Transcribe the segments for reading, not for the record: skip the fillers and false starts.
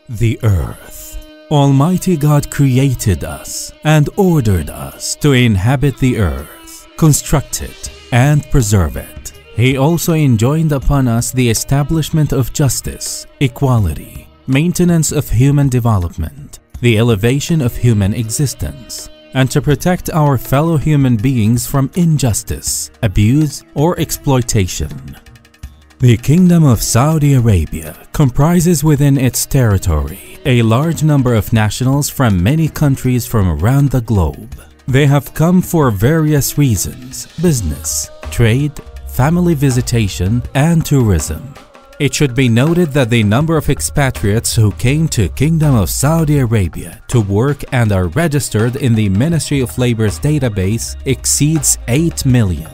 The earth. Almighty God created us and ordered us to inhabit the earth, construct it, and preserve it. He also enjoined upon us the establishment of justice, equality, maintenance of human development, the elevation of human existence, and to protect our fellow human beings from injustice, abuse, or exploitation. The Kingdom of Saudi Arabia comprises within its territory a large number of nationals from many countries from around the globe. They have come for various reasons: business, trade, family visitation, and tourism. It should be noted that the number of expatriates who came to Kingdom of Saudi Arabia to work and are registered in the Ministry of Labor's database exceeds 8 million.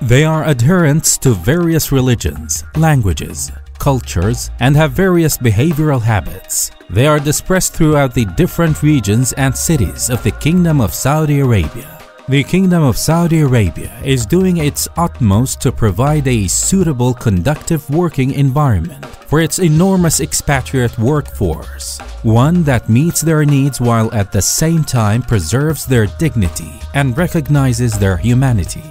They are adherents to various religions, languages, cultures, and have various behavioral habits. They are dispersed throughout the different regions and cities of the Kingdom of Saudi Arabia. The Kingdom of Saudi Arabia is doing its utmost to provide a suitable, conducive working environment for its enormous expatriate workforce, one that meets their needs while at the same time preserves their dignity and recognizes their humanity.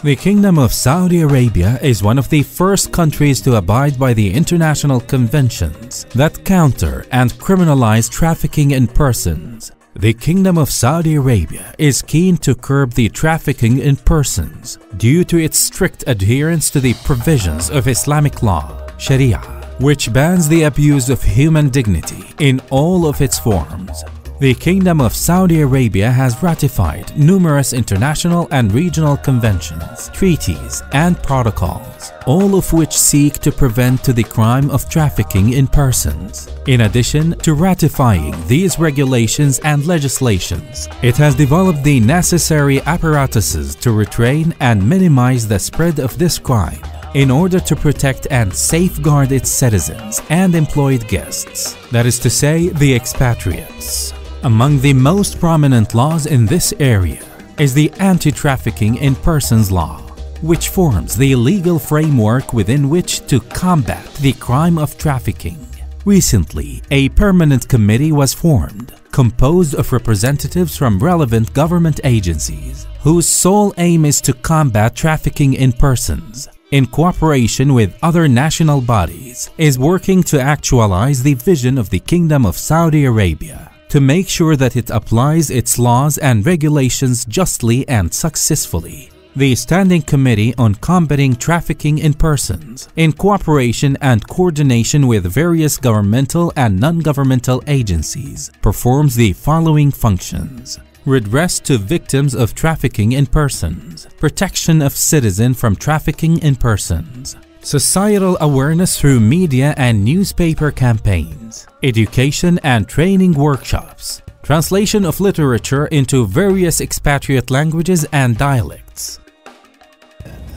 The Kingdom of Saudi Arabia is one of the first countries to abide by the international conventions that counter and criminalize trafficking in persons. The Kingdom of Saudi Arabia is keen to curb the trafficking in persons due to its strict adherence to the provisions of Islamic law, Sharia, which bans the abuse of human dignity in all of its forms. The Kingdom of Saudi Arabia has ratified numerous international and regional conventions, treaties, and protocols, all of which seek to prevent the crime of trafficking in persons. In addition to ratifying these regulations and legislations, it has developed the necessary apparatuses to restrain and minimize the spread of this crime in order to protect and safeguard its citizens and employed guests, that is to say, the expatriates. Among the most prominent laws in this area is the Anti-Trafficking in Persons Law, which forms the legal framework within which to combat the crime of trafficking. Recently, a permanent committee was formed, composed of representatives from relevant government agencies, whose sole aim is to combat trafficking in persons. In cooperation with other national bodies, is working to actualize the vision of the Kingdom of Saudi Arabia, to make sure that it applies its laws and regulations justly and successfully. The Standing Committee on Combating Trafficking in Persons, in cooperation and coordination with various governmental and non-governmental agencies, performs the following functions: redress to victims of trafficking in persons, protection of citizens from trafficking in persons, societal awareness through media and newspaper campaigns, education and training workshops, translation of literature into various expatriate languages and dialects.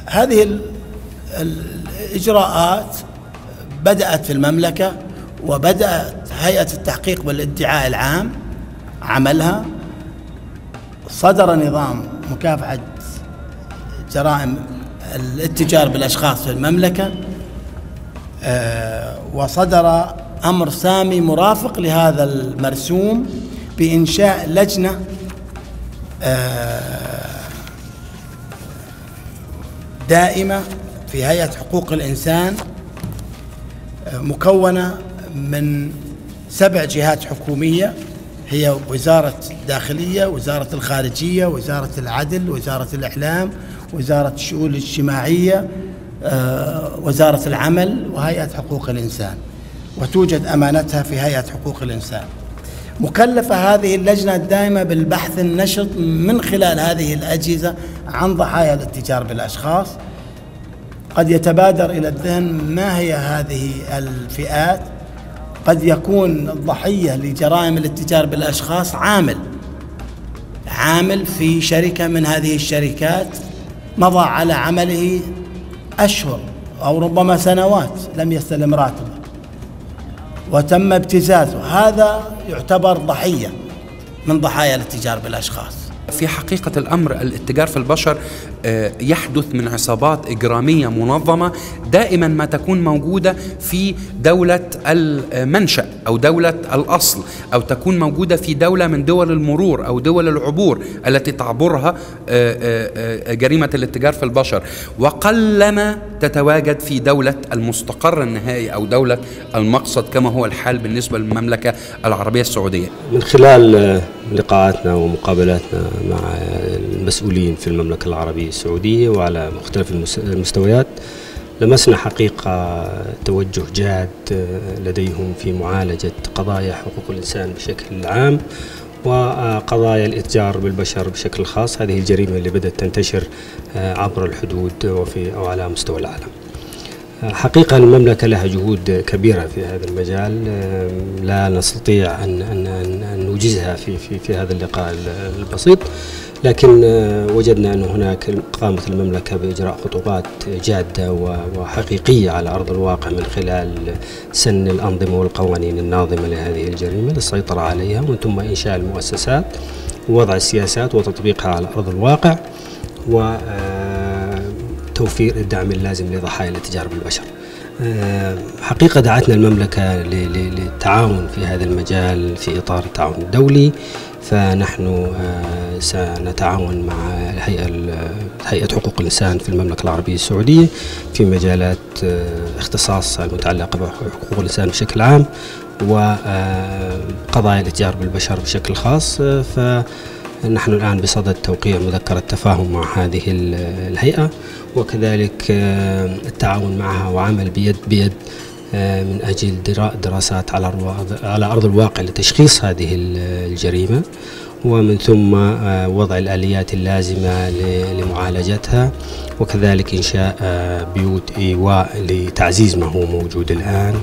هذه الإجراءات بدأت في المملكة، وبدأت هيئة التحقيق والادعاء العام عملها. صدر نظام مكافحة جرائم الاتجار بالأشخاص في المملكة، وصدر أمر سامي مرافق لهذا المرسوم بإنشاء لجنة دائمة في هيئة حقوق الإنسان، مكونة من 7 جهات حكومية، هي وزارة الداخلية، وزارة الخارجية، وزارة العدل، وزارة الإعلام، وزارة الشؤون الاجتماعية، وزارة العمل، وهيئة حقوق الإنسان، وتوجد أمانتها في هيئة حقوق الإنسان. مكلفة هذه اللجنة الدائمة بالبحث النشط من خلال هذه الأجهزة عن ضحايا الاتجار بالأشخاص. قد يتبادر إلى الذهن ما هي هذه الفئات. قد يكون الضحية لجرائم الاتجار بالأشخاص عامل في شركة من هذه الشركات، مضى على عمله أشهر أو ربما سنوات لم يستلم راتبه وتم ابتزازه، هذا يعتبر ضحية من ضحايا الاتجار بالأشخاص. وفي حقيقة الأمر الاتجار في البشر يحدث من عصابات إجرامية منظمة دائما ما تكون موجودة في دولة المنشأ أو دولة الأصل، أو تكون موجودة في دولة من دول المرور أو دول العبور التي تعبرها جريمة الاتجار في البشر، وقلما تتواجد في دولة المستقر النهائي أو دولة المقصد كما هو الحال بالنسبة للمملكة العربية السعودية. من خلال لقاءاتنا ومقابلاتنا مع المسؤولين في المملكة العربية السعودية وعلى مختلف المستويات لمسنا حقيقة توجه جاد لديهم في معالجة قضايا حقوق الإنسان بشكل عام وقضايا الإتجار بالبشر بشكل خاص. هذه الجريمة اللي بدأت تنتشر عبر الحدود أو على مستوى العالم. حقيقة المملكة لها جهود كبيرة في هذا المجال لا نستطيع أن نوجزها في هذا اللقاء البسيط، لكن وجدنا أن هناك قامت المملكة بإجراء خطوات جادة وحقيقية على أرض الواقع من خلال سن الأنظمة والقوانين الناظمة لهذه الجريمة للسيطرة عليها، ومن ثم إنشاء المؤسسات ووضع السياسات وتطبيقها على أرض الواقع وتوفير الدعم اللازم لضحايا الاتجار بالبشر. حقيقة دعتنا المملكة للتعاون في هذا المجال في إطار التعاون الدولي، فنحن سنتعاون مع هيئة حقوق الإنسان في المملكة العربية السعودية في مجالات اختصاص المتعلقة بحقوق الإنسان بشكل عام وقضايا الاتجار بالبشر بشكل خاص. فنحن الآن بصدد توقيع مذكرة تفاهم مع هذه الهيئة، وكذلك التعاون معها وعمل بيد بيد من أجل دراسات على أرض الواقع لتشخيص هذه الجريمة، ومن ثم وضع الآليات اللازمة لمعالجتها، وكذلك إنشاء بيوت إيواء لتعزيز ما هو موجود الآن.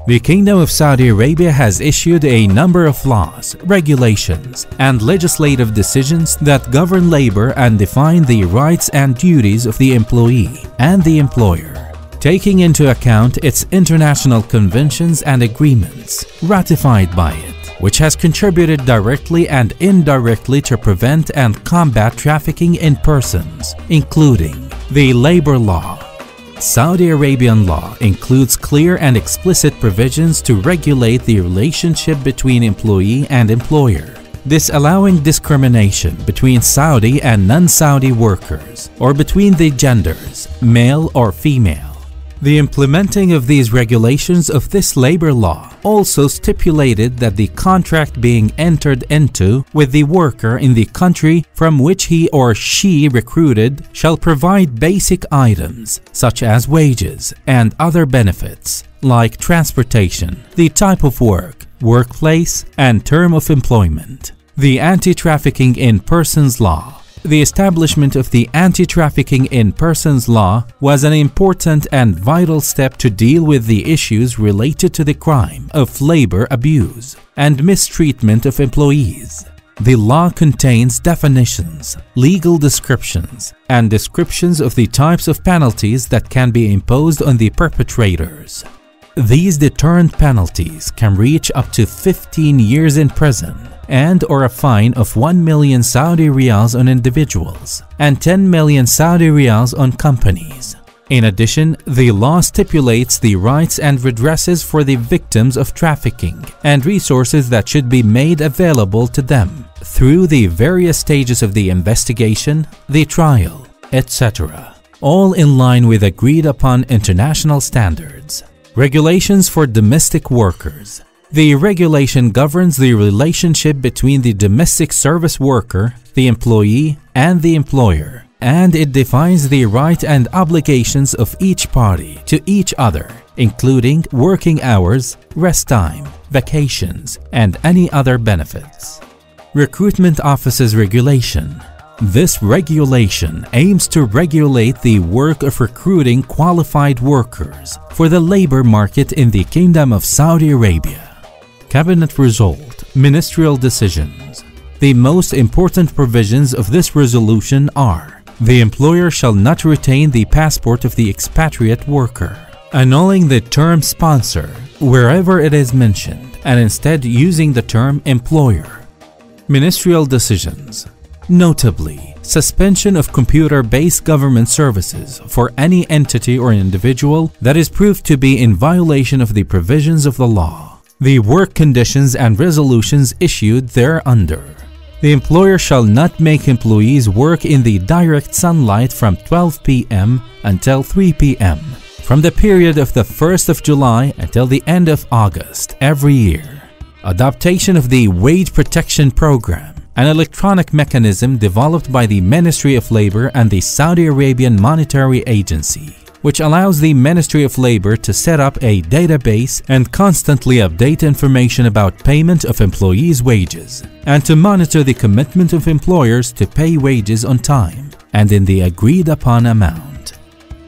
The Kingdom of Saudi Arabia has issued a number of laws, regulations, and legislative decisions that govern labor and define the rights and duties of the employee and the employer, taking into account its international conventions and agreements ratified by it, which has contributed directly and indirectly to prevent and combat trafficking in persons, including the labor law. Saudi Arabian law includes clear and explicit provisions to regulate the relationship between employee and employer, disallowing discrimination between Saudi and non-Saudi workers or between the genders, male or female. The implementing of these regulations of this labor law also stipulated that the contract being entered into with the worker in the country from which he or she recruited shall provide basic items such as wages and other benefits like transportation, the type of work, workplace, and term of employment. The Anti-Trafficking in Persons Law. The establishment of the Anti-Trafficking in Persons Law was an important and vital step to deal with the issues related to the crime of labor abuse and mistreatment of employees. The law contains definitions, legal descriptions, and descriptions of the types of penalties that can be imposed on the perpetrators. These deterrent penalties can reach up to 15 years in prison and/or a fine of 1 million Saudi riyals on individuals and 10 million Saudi riyals on companies. In addition, the law stipulates the rights and redresses for the victims of trafficking and resources that should be made available to them through the various stages of the investigation, the trial, etc., all in line with agreed upon international standards. Regulations for domestic workers. The regulation governs the relationship between the domestic service worker, the employee, and the employer, and it defines the rights and obligations of each party to each other, including working hours, rest time, vacations, and any other benefits. Recruitment Offices Regulation. This regulation aims to regulate the work of recruiting qualified workers for the labor market in the Kingdom of Saudi Arabia. Cabinet Result. Ministerial Decisions. The most important provisions of this resolution are: the employer shall not retain the passport of the expatriate worker, annulling the term sponsor wherever it is mentioned, and instead using the term employer. Ministerial Decisions. Notably, suspension of computer-based government services for any entity or individual that is proved to be in violation of the provisions of the law, the work conditions and resolutions issued thereunder. The employer shall not make employees work in the direct sunlight from 12 p.m. until 3 p.m. from the period of the 1st of July until the end of August every year. Adaptation of the Wage Protection Program, an electronic mechanism developed by the Ministry of Labor and the Saudi Arabian Monetary Agency, which allows the Ministry of Labor to set up a database and constantly update information about payment of employees' wages, and to monitor the commitment of employers to pay wages on time and in the agreed-upon amount.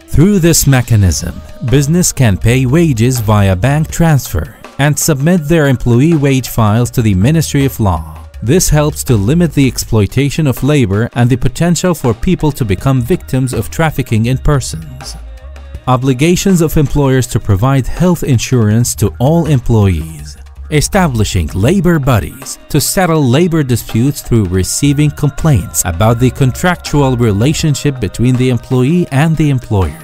Through this mechanism, business can pay wages via bank transfer and submit their employee wage files to the Ministry of Law. This helps to limit the exploitation of labor and the potential for people to become victims of trafficking in persons. Obligations of employers to provide health insurance to all employees. Establishing labor buddies to settle labor disputes through receiving complaints about the contractual relationship between the employee and the employer.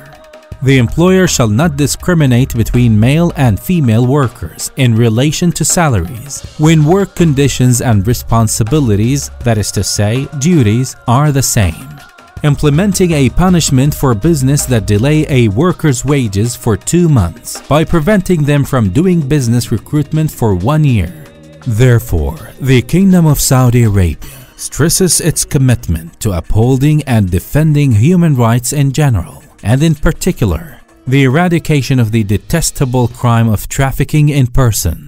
The employer shall not discriminate between male and female workers in relation to salaries when work conditions and responsibilities, that is to say, duties, are the same. Implementing a punishment for business that delay a worker's wages for 2 months by preventing them from doing business recruitment for 1 year. Therefore, the Kingdom of Saudi Arabia stresses its commitment to upholding and defending human rights in general, and in particular, the eradication of the detestable crime of trafficking in persons.